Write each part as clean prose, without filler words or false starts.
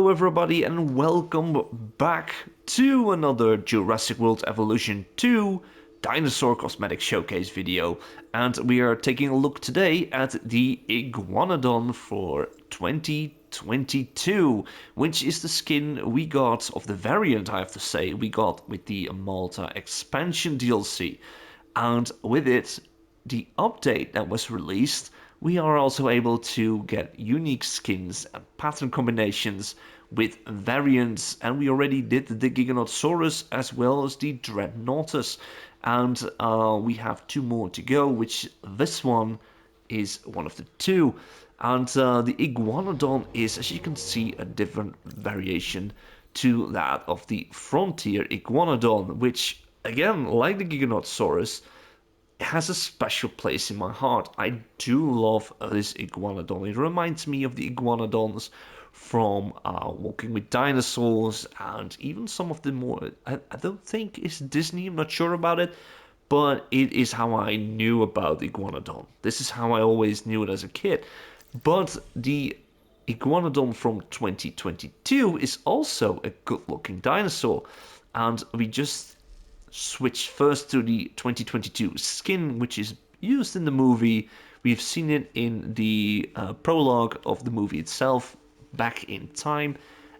Hello everybody and welcome back to another Jurassic World Evolution 2 Dinosaur Cosmetic Showcase video. And we are taking a look today at the Iguanodon for 2022, which is the skin we got of the variant, I have to say, we got with the Malta expansion DLC. And with it, the update that was released, we are also able to get unique skins and pattern combinations with variants, and we already did the Giganotosaurus as well as the Dreadnoughtus, and we have two more to go, which this one is one of the two. And the Iguanodon is, as you can see, a different variation to that of the Frontier Iguanodon, which again, like the Giganotosaurus, has a special place in my heart. I do love this Iguanodon. It reminds me of the Iguanodons from Walking with Dinosaurs and even some of the more, I don't think it's Disney, I'm not sure about it, but it is how I knew about Iguanodon. This is how I always knew it as a kid. But the Iguanodon from 2022 is also a good looking dinosaur, and we just switch first to the 2022 skin, which is used in the movie. We've seen it in the prologue of the movie itself back in time,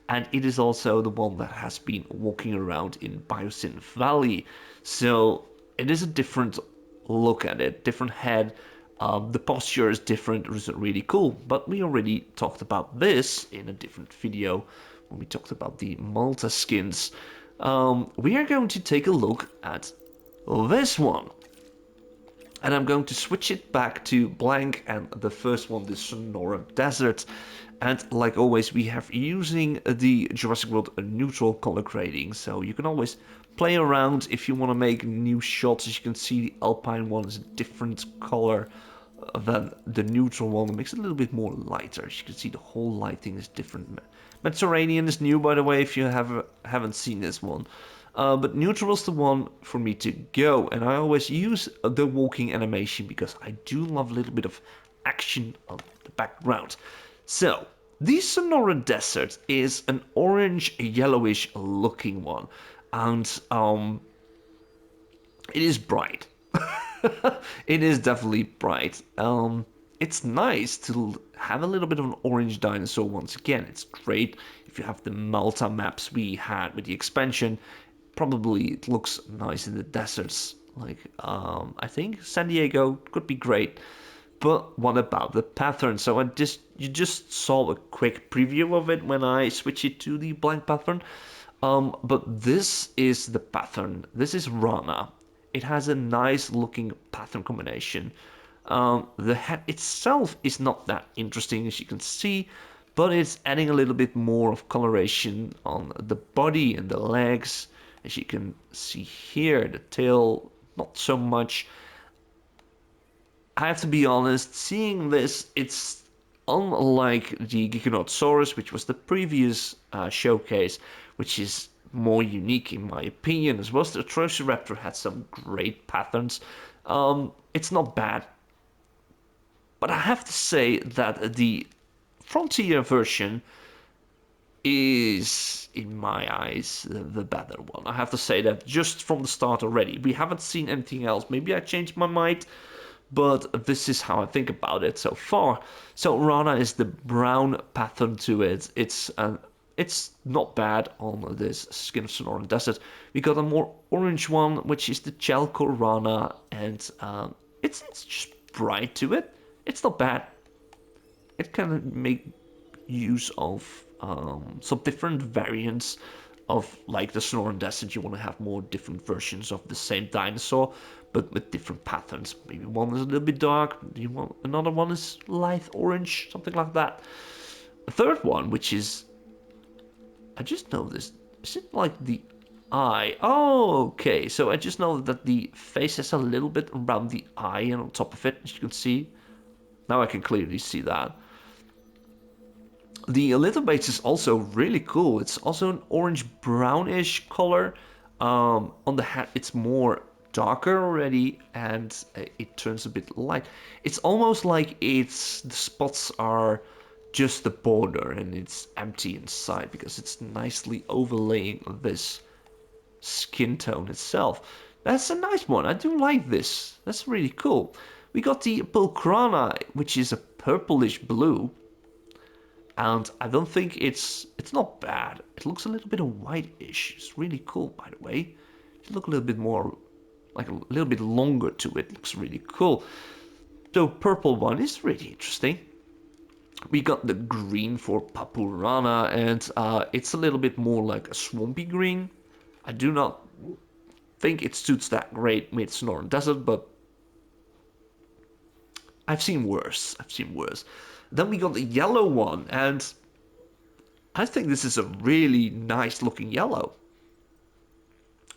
and it is also the one that has been walking around in Biosyn Valley. So it is a different look at it, different head. The posture is different, which is really cool. But we already talked about this in a different video when we talked about the Malta skins. We are going to take a look at this one. And I'm going to switch it back to blank, and the first one, the Sonora Desert. And like always, we have using the Jurassic World neutral color grading, so you can always play around if you want to make new shots. As you can see, the Alpine one is a different color than the neutral one. It makes it a little bit more lighter. As you can see, the whole lighting is different. Mediterranean is new, by the way, if you haven't seen this one. But neutral is the one for me to go, and I always use the walking animation because I do love a little bit of action on the background. So, the Sonora Desert is an orange, yellowish looking one, and it is bright. It is definitely bright. It's nice to have a little bit of an orange dinosaur once again. It's great if you have the Malta maps we had with the expansion. Probably it looks nice in the deserts. Like, I think San Diego could be great. But what about the pattern? So you just saw a quick preview of it when I switch it to the blank pattern. But this is the pattern. This is Rana. It has a nice looking pattern combination. The head itself is not that interesting, as you can see, but it's adding a little bit more of coloration on the body and the legs. As you can see here, the tail, not so much. I have to be honest, seeing this, it's unlike the Giganotosaurus, which was the previous showcase, which is more unique in my opinion, as well as the Triceratops had some great patterns. It's not bad, but I have to say that the Frontier version is, in my eyes, the better one. I have to say that just from the start already. We haven't seen anything else. Maybe I changed my mind, but this is how I think about it so far. So Rana is the brown pattern to it. It's not bad on this Skin of Sonora Desert. We got a more orange one, which is the Chalco Rana, and it's just bright to it. It's not bad. It can make use of some different variants of, like the Sonoran Desert. You want to have more different versions of the same dinosaur, but with different patterns. Maybe one is a little bit dark, another one is light orange, something like that. The third one, which is, I just noticed, is it like the eye? Oh, okay. So I just know that the face has a little bit around the eye and on top of it, as you can see. Now I can clearly see that. The little base is also really cool. It's also an orange-brownish color. On the hat, it's more darker already, and it turns a bit light. It's almost like the spots are just the border and it's empty inside because it's nicely overlaying this skin tone itself. That's a nice one. I do like this. That's really cool. We got the Pulcrana, which is a purplish blue. And I don't think it's not bad. It looks a little bit of whitish. It's really cool, by the way. It look a little bit more, like a little bit longer to it. Looks really cool. The purple one is really interesting. We got the green for Papurana, and it's a little bit more like a swampy green. I do not think it suits that great with Sonoran Desert, but I've seen worse. I've seen worse. Then we got the yellow one, and I think this is a really nice looking yellow.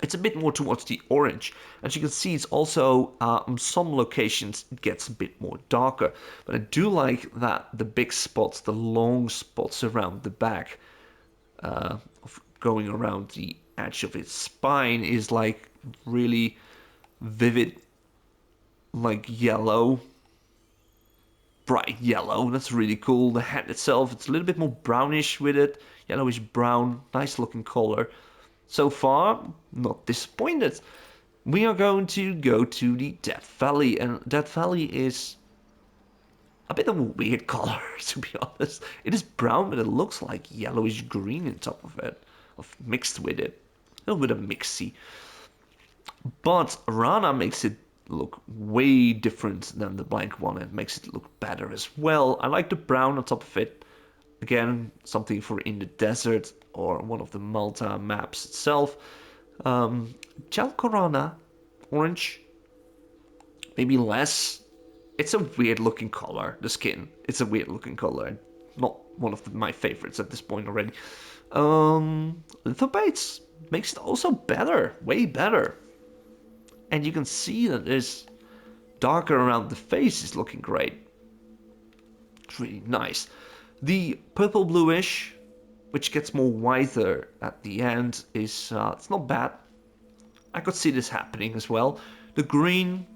It's a bit more towards the orange. As you can see, it's also on some locations it gets a bit more darker. But I do like that the big spots, the long spots around the back, of going around the edge of its spine is like really vivid, like yellow, bright yellow. That's really cool. The head itself, it's a little bit more brownish with it, yellowish brown, nice looking color. So far, not disappointed. We are going to go to the Death Valley, and Death Valley is a bit of a weird color, to be honest. It is brown, but it looks like yellowish green on top of it, mixed with it. A little bit of mixy. But Rana makes it look way different than the blank one. It makes it look better as well. I like the brown on top of it. Again, something for in the desert or one of the Malta maps itself. Chalcorana, orange, maybe less. It's a weird looking color, the skin. It's a weird looking color. Not one of my favorites at this point already. Lithobates makes it also better, way better. And you can see that this darker around the face is looking great. It's really nice. The purple bluish, which gets more whiter at the end, is it's not bad. I could see this happening as well. The green,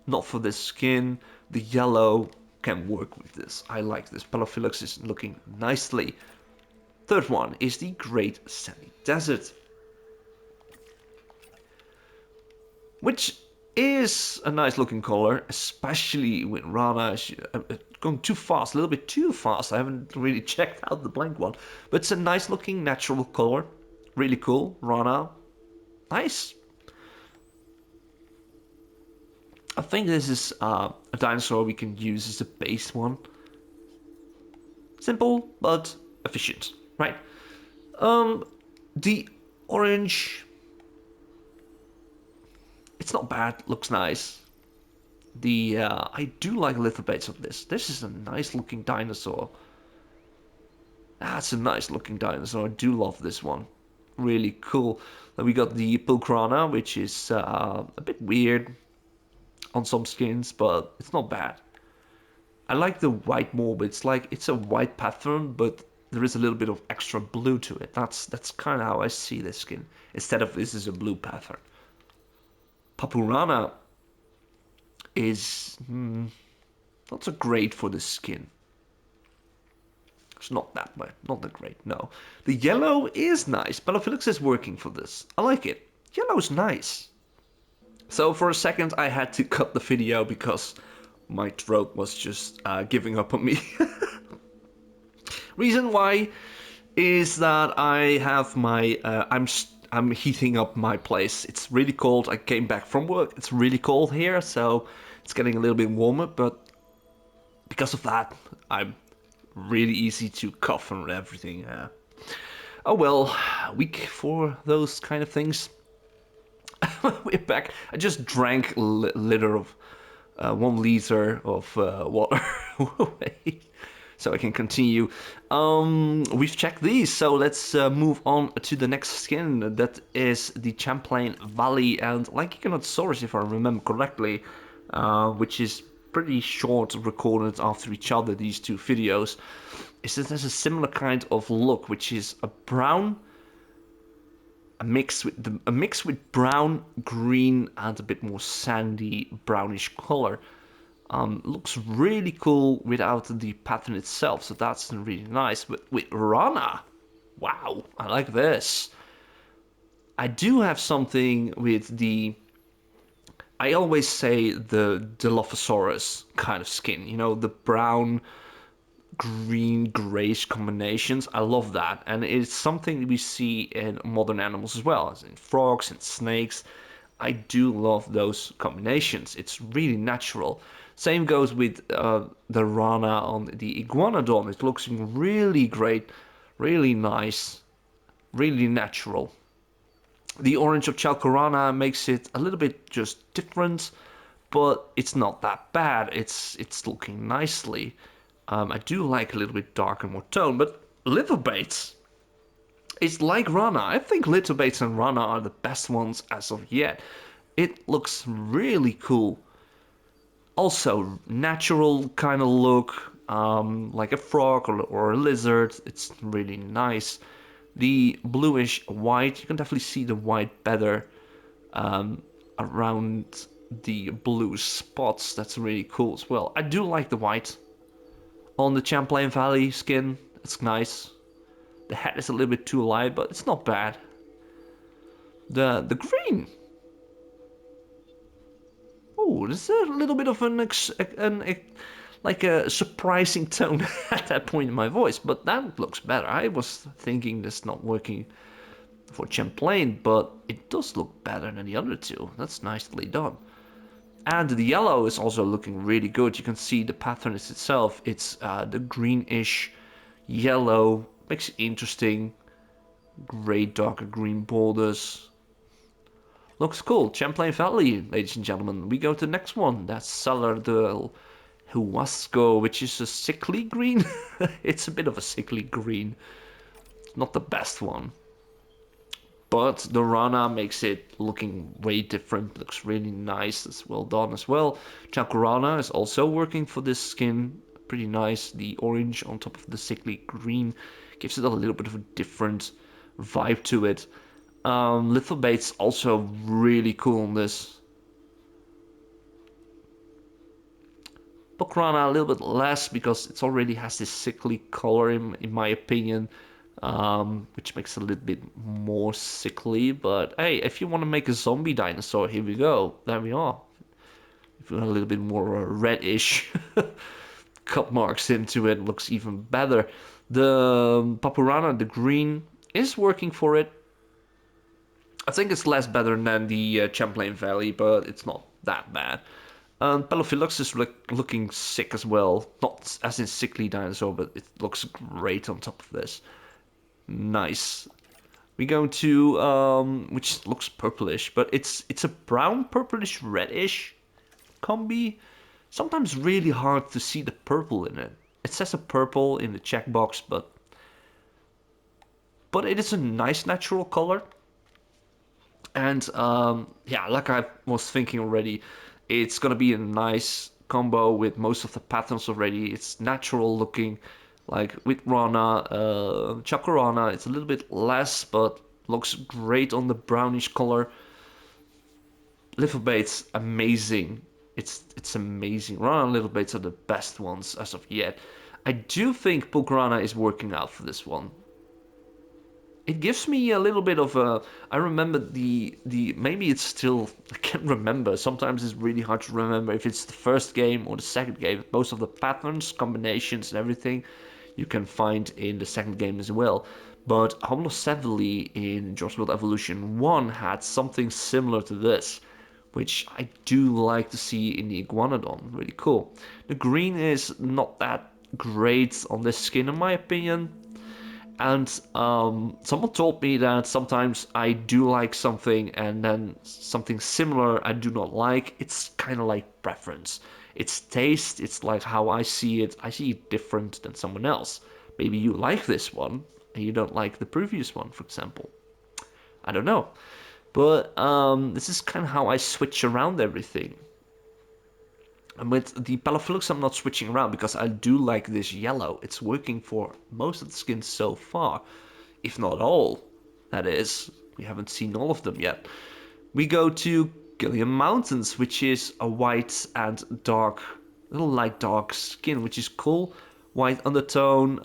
not for this skin. The yellow can work with this. I like this. Pelophylax is looking nicely. Third one is the Great Sandy Desert, which is a nice looking color, especially with Rana going too fast, a little bit too fast. I haven't really checked out the blank one, but it's a nice looking natural color. Really cool. Rana, nice. I think this is a dinosaur we can use as a base one. Simple, but efficient, right? The orange, it's not bad, looks nice. I do like lithobates of this. This is a nice looking dinosaur. That's a nice looking dinosaur. I do love this one. Really cool. Then we got the Pulcrana, which is a bit weird on some skins, but it's not bad. I like the white more, but it's a white pattern, but there is a little bit of extra blue to it. That's kind of how I see this skin. Instead of this is a blue pattern. Papurana is not so great for the skin. It's not that way, not that great, no. The yellow is nice. Pelophylax is working for this. I like it. Yellow is nice. So for a second I had to cut the video because my throat was just giving up on me. Reason why is that I have my I'm heating up my place. It's really cold. I came back from work. It's really cold here, so it's getting a little bit warmer, but because of that, I'm really easy to cough and everything. Oh well, weak for those kind of things. We're back. I just drank a liter of 1 liter of water so I can continue. We've checked these, so let's move on to the next skin. That is the Champlain Valley, and like Iguanodon, if I remember correctly, which is pretty short, recorded after each other, these two videos, is that there's a similar kind of look, which is a brown, a mix with brown, green, and a bit more sandy brownish color. Looks really cool without the pattern itself, so that's really nice. But with Rana, wow, I like this. I do have something with the, I always say the Dilophosaurus kind of skin, you know, the brown, green, grayish combinations. I love that. And it's something we see in modern animals as well, as in frogs and snakes. I do love those combinations. It's really natural. Same goes with the Rana on the Iguanodon. It looks really great, really nice, really natural. The orange of Chalcorana makes it a little bit just different, but it's not that bad. It's looking nicely. I do like a little bit darker, more tone, but Little Bates, it's like Rana. I think Little Bates and Rana are the best ones as of yet. It looks really cool. Also, natural kind of look, like a frog or a lizard. It's really nice. The bluish white, you can definitely see the white better around the blue spots. That's really cool as well. I do like the white on the Champlain Valley skin. It's nice. The head is a little bit too light, but it's not bad. The green. Oh, there's a little bit of like a surprising tone at that point in my voice, but that looks better. I was thinking this not working for Champlain, but it does look better than the other two. That's nicely done. And the yellow is also looking really good. You can see the pattern is itself. It's the greenish yellow. Makes it interesting. Gray, darker green borders. Looks cool. Champlain Valley, ladies and gentlemen. We go to the next one. That's Salar del Huasco, which is a sickly green. It's a bit of a sickly green. Not the best one. But the Rana makes it looking way different. Looks really nice. It's well done as well. Chakurana is also working for this skin. Pretty nice. The orange on top of the sickly green gives it a little bit of a different vibe to it. Little Bait's also really cool on this. Pokrana a little bit less because it already has this sickly color in my opinion, which makes it a little bit more sickly. But hey, if you want to make a zombie dinosaur, here we go. There we are. If you want a little bit more reddish cut marks into it, looks even better. The Papurana, the green, is working for it. I think it's less better than the Champlain Valley, but it's not that bad. Pelophylax is looking sick as well. Not as in sickly dinosaur, but it looks great on top of this. Nice. We go to which looks purplish, but it's a brown purplish reddish combi. Sometimes really hard to see the purple in it. It says a purple in the checkbox, but it is a nice natural color. And yeah, like I was thinking already, it's gonna be a nice combo with most of the patterns already. It's natural looking, like with Rana, Chakurana. It's a little bit less, but looks great on the brownish color. Little Baits, amazing. It's amazing. Rana and Little Baits are the best ones as of yet. I do think Pulkrana is working out for this one. It gives me a little bit of a. I remember the maybe it's still, I can't remember. Sometimes it's really hard to remember if it's the first game or the second game. Most of the patterns, combinations, and everything you can find in the second game as well. But Homolocephali in Jurassic World Evolution 1 had something similar to this, which I do like to see in the Iguanodon. Really cool. The green is not that great on this skin in my opinion. And someone told me that sometimes I do like something and then something similar I do not like. It's kind of like preference. It's taste, it's like how I see it. I see it different than someone else. Maybe you like this one and you don't like the previous one, for example. I don't know. But this is kind of how I switch around everything. And with the Pelophylax, I'm not switching around because I do like this yellow. It's working for most of the skins so far, if not all. That is, we haven't seen all of them yet. We go to Gilliam Mountains, which is a white and dark little light dark skin, which is cool. White undertone,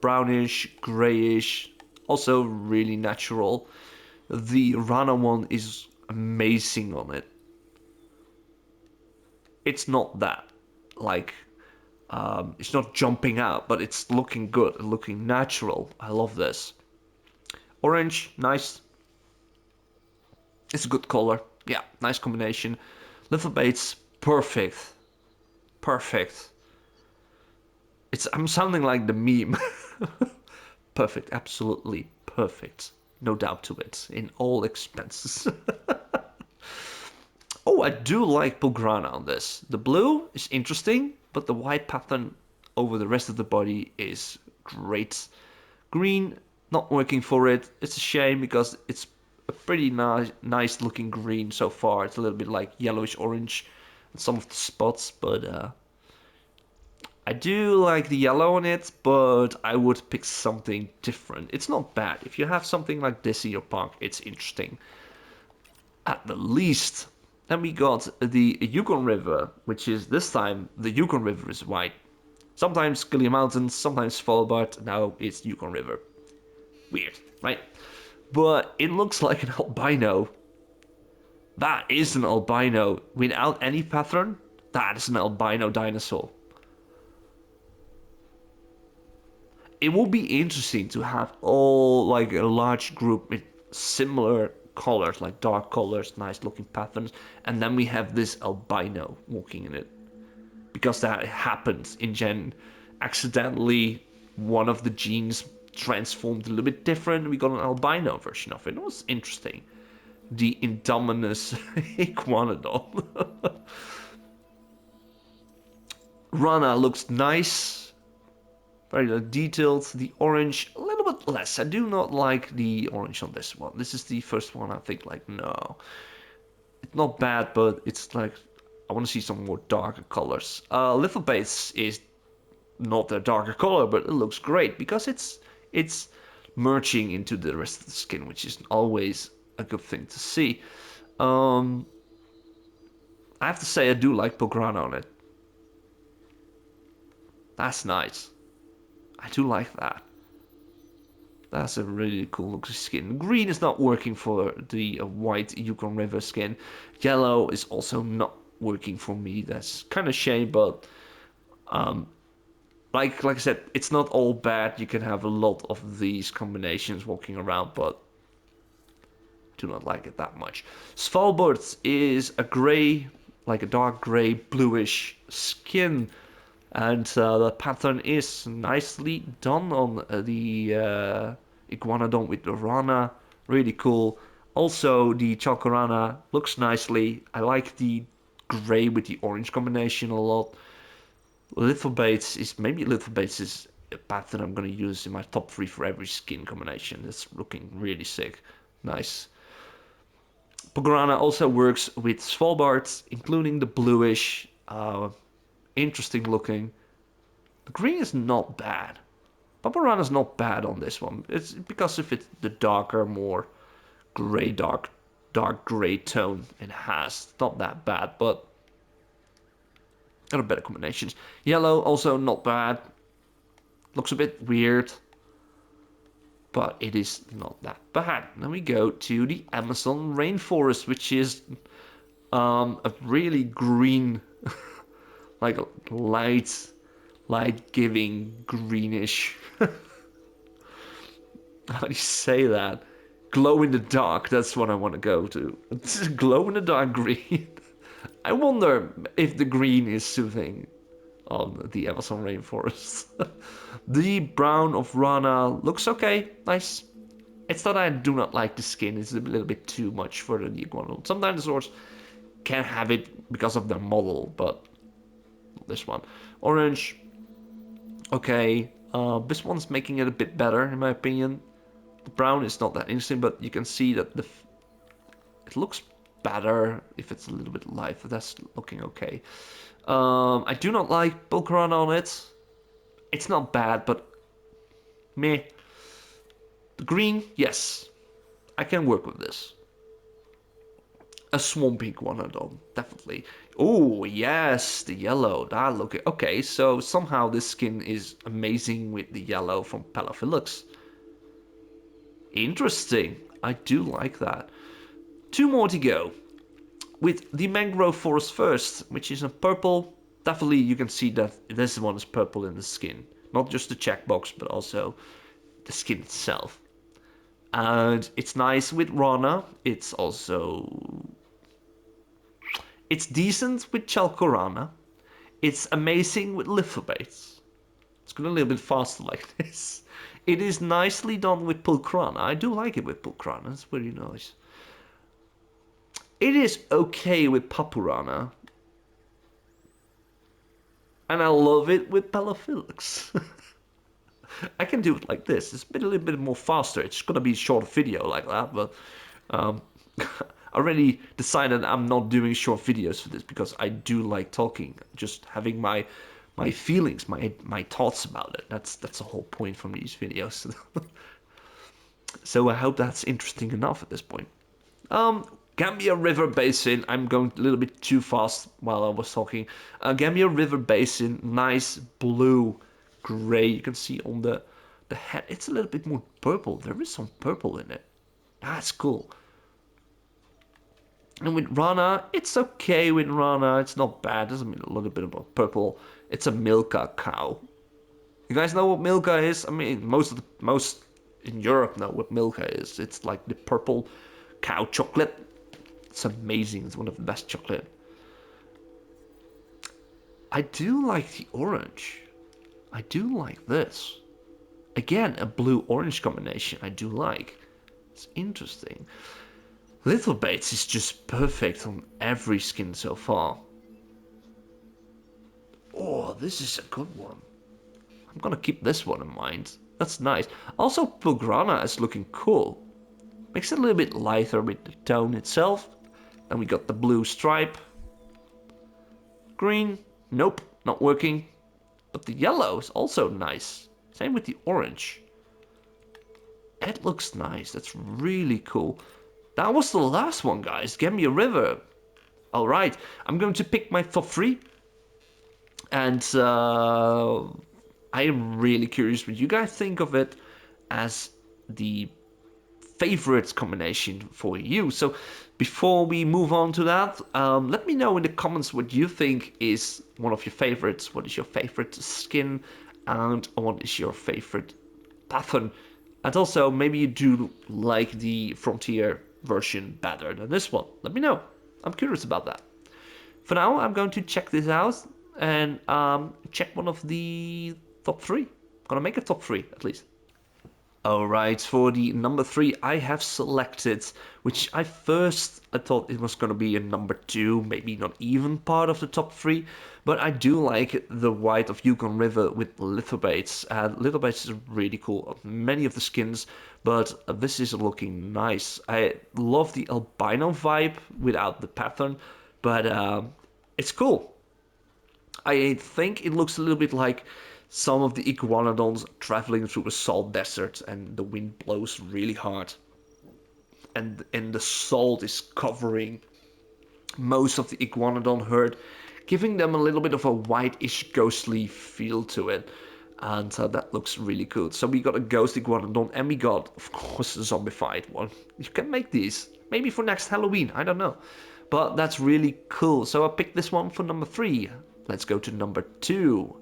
brownish, grayish, also really natural. The Rana one is amazing on it. It's not that like it's not jumping out, but it's looking good, looking natural. I love this. Orange, nice. It's a good color. Yeah, nice combination. Little baits, perfect. Perfect. I'm sounding like the meme. Perfect, absolutely perfect. No doubt to it, in all expenses. Oh, I do like Pulgrana on this. The blue is interesting, but the white pattern over the rest of the body is great. Green, not working for it. It's a shame because it's a pretty nice looking green so far. It's a little bit like yellowish orange in some of the spots, but I do like the yellow on it, but I would pick something different. It's not bad. If you have something like this in your park, it's interesting. At the least. Then we got the Yukon River, which is this time the Yukon River is white. Sometimes Killia Mountains, sometimes Svalbard, now it's Yukon River. Weird, right? But it looks like an albino. That is an albino without any pattern. That is an albino dinosaur. It will be interesting to have all like a large group with similar colors, like dark colors, nice looking patterns, and then we have this albino walking in it. Because that happened in Gen. Accidentally, one of the genes transformed a little bit different. We got an albino version of it. It was interesting. The Indominus Iguanodon. Rana looks nice. Very detailed. The orange, a little bit less. I do not like the orange on this one. This is the first one I think like, no. It's not bad, but it's like, I want to see some more darker colors. Little Base is not a darker color, but it looks great because it's merging into the rest of the skin, which is always a good thing to see. Um, I have to say I do like Pograna on it. That's nice. I do like that. That's a really cool looking skin. Green is not working for the white Yukon River skin. Yellow is also not working for me. That's kind of shame, but um, like I said, it's not all bad. You can have a lot of these combinations walking around, but do not like it that much. Svalbard is a gray, like a dark gray, bluish skin, and the pattern is nicely done on the Iguanodon with the Rana. Really cool. Also, the Chalcorana looks nicely. I like the gray with the orange combination a lot. Little Baits is maybe Little Baits is a pattern I'm going to use in my top 3 for every skin combination. It's looking really sick. Nice. Pograna also works with Svalbard, including the bluish, interesting looking. The green is not bad. Paparana is not bad on this one. It's because of it, the darker, more gray, dark gray tone it has. It's not that bad, but there are better combinations. Yellow also not bad. Looks a bit weird, but it is not that bad. Then we go to the Amazon rainforest, which is a really green, like light giving greenish. How do you say that? Glow in the dark. That's what I want to go to. Glow in the dark green. I wonder if the green is soothing on the Amazon rainforest. The brown of Rana looks okay, nice. It's that I do not like the skin, it's a little bit too much for the Iguanodon. Some dinosaurs can have it because of their model, but not this one. Orange, okay. This one's making it a bit better in my opinion. The brown is not that interesting, but you can see that it looks better if it's a little bit lighter. That's looking okay. I do not like Bulkaran on it. It's not bad, but meh. The green, yes, I can work with this. A swamp iguanodon, definitely. Oh, yes, the yellow. That look. Okay, so somehow this skin is amazing with the yellow from Palaphilux. Interesting. I do like that. Two more to go. With the mangrove forest first, which is a purple. Definitely you can see that this one is purple in the skin. Not just the checkbox, but also the skin itself. And it's nice with Rana. It's decent with Chalcorana. It's amazing with Lithobates. It's going a little bit faster like this. It is nicely done with Pulcrana. I do like it with Pulcrana. It's very nice. It is okay with Papurana. And I love it with Palaphilix. I can do it like this. It's been a little bit more faster. It's gonna be a short video like that, but um, I already decided I'm not doing short videos for this because I do like talking, just having my feelings, my thoughts about it. That's the whole point from these videos. So I hope that's interesting enough at this point. Gambia River Basin. I'm going a little bit too fast while I was talking. Gambia River Basin, nice blue, gray. You can see on the head, it's a little bit more purple. There is some purple in it. That's cool. And with Rana, it's okay with Rana. It's not bad. Doesn't mean a little bit about purple. It's a Milka cow. You guys know what Milka is? I mean, most in Europe know what Milka is. It's like the purple cow chocolate. It's amazing. It's one of the best chocolate. I do like the orange. I do like this. Again, a blue-orange combination I do like. It's interesting. Little Bates is just perfect on every skin so far. Oh, this is a good one. I'm gonna keep this one in mind. That's nice. Also, Pulgrana is looking cool. Makes it a little bit lighter with the tone itself. And we got the blue stripe. Green, nope, not working. But the yellow is also nice. Same with the orange. It looks nice. That's really cool. That was the last one, guys. Gambia River. Alright, I'm going to pick my top 3. And I am really curious what you guys think of it as the favorite combination for you. So before we move on to that, let me know in the comments what you think is one of your favorites. What is your favorite skin and what is your favorite pattern? And also maybe you do like the Frontier version better than this one. Let me know. I'm curious about that. For now, I'm going to check this out and check one of the top 3. I'm gonna make a top 3 at least. Alright, for the number 3 I have selected, which I thought it was going to be a number 2, maybe not even part of the top 3, but I do like the white of Yukon River with Lithobates. Lithobates is really cool, many of the skins, but this is looking nice. I love the albino vibe without the pattern, but it's cool. I think it looks a little bit like some of the iguanodons traveling through a salt desert and the wind blows really hard. And the salt is covering most of the iguanodon herd, giving them a little bit of a whitish ghostly feel to it. And that looks really good. So we got a ghost iguanodon and we got, of course, a zombified one. You can make these. Maybe for next Halloween, I don't know. But that's really cool. So I picked this one for number 3. Let's go to number 2.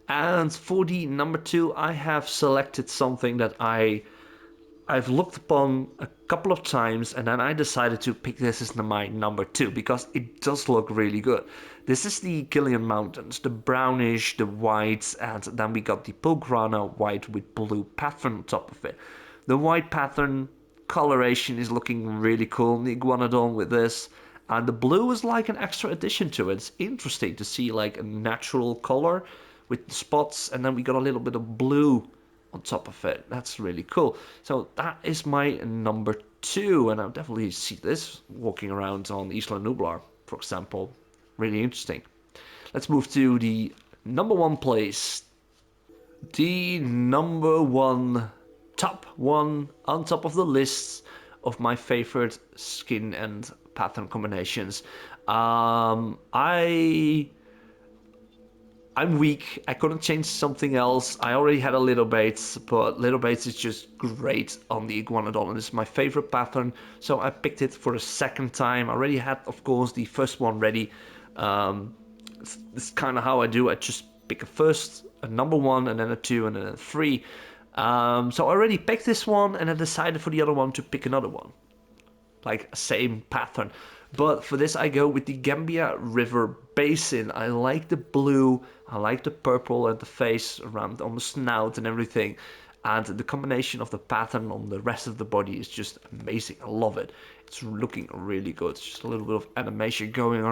And for the number 2, I have selected something that I've looked upon a couple of times and then I decided to pick this as my number 2 because it does look really good. This is the Gillian Mountains, the brownish, the white, and then we got the Pulgrana white with blue pattern on top of it. The white pattern coloration is looking really cool, the Iguanodon with this. And the blue is like an extra addition to it. It's interesting to see like a natural color with the spots, and then we got a little bit of blue on top of it. That's really cool. So that is my number 2, and I definitely see this walking around on Isla Nublar, for example. Really interesting. Let's move to the number 1 place. The number 1, top 1 on top of the list of my favorite skin and pattern combinations. I'm weak. I couldn't change something else. I already had a little baits, but little baits is just great on the Iguanodon, and it's my favorite pattern. So I picked it for a second time. I already had, of course, the first one ready. It's kind of how I do. I just pick a number one, and then a two, and then a three. So I already picked this one, and I decided for the other one to pick another one, like same pattern. But for this I go with the Gambia River Basin. I like the blue, I like the purple at the face around on the snout and everything, and the combination of the pattern on the rest of the body is just amazing. I love it. It's looking really good. Just a little bit of animation going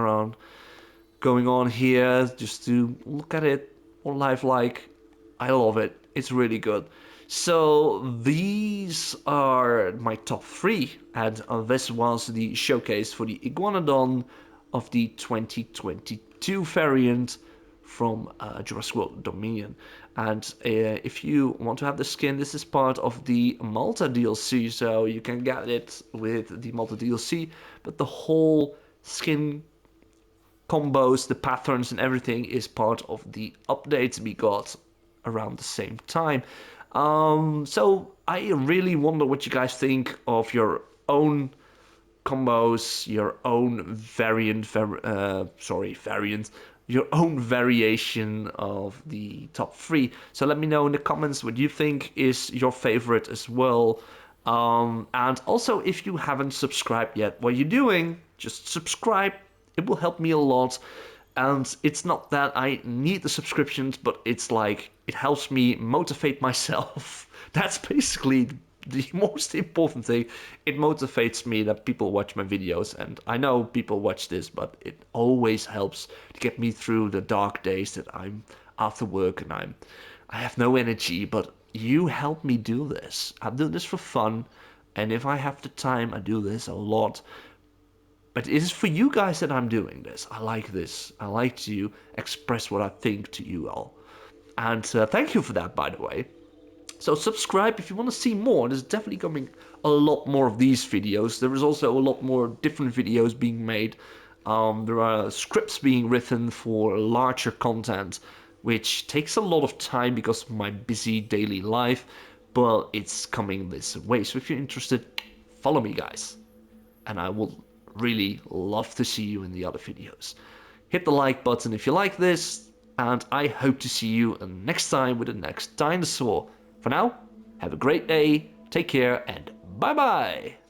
on here just to look at it more lifelike. I love it. It's really good. So these are my top three, and this was the showcase for the Iguanodon of the 2022 variant from Jurassic World Dominion. And if you want to have the skin, this is part of the Malta DLC, so you can get it with the Malta DLC, but the whole skin combos, the patterns and everything is part of the updates we got around the same time. So I really wonder what you guys think of your own combos, your own variant, your own variation of the top three. So let me know in the comments what you think is your favorite as well. And also, if you haven't subscribed yet, what are you doing? Just subscribe. It will help me a lot. And it's not that I need the subscriptions, but it's like it helps me motivate myself. That's basically the most important thing. It motivates me that people watch my videos, and I know people watch this, but it always helps to get me through the dark days that I'm after work and I have no energy, but you help me do this. I do this for fun, and if I have the time, I do this a lot. But it is for you guys that I'm doing this. I like this. I like to express what I think to you all. And thank you for that, by the way. So subscribe if you want to see more. There's definitely coming a lot more of these videos. There is also a lot more different videos being made. There are scripts being written for larger content, which takes a lot of time because of my busy daily life. But it's coming this way. So if you're interested, follow me, guys. And I will really love to see you in the other videos. Hit the like button if you like this, and I hope to see you next time with the next dinosaur. For now, have a great day, take care, and bye bye!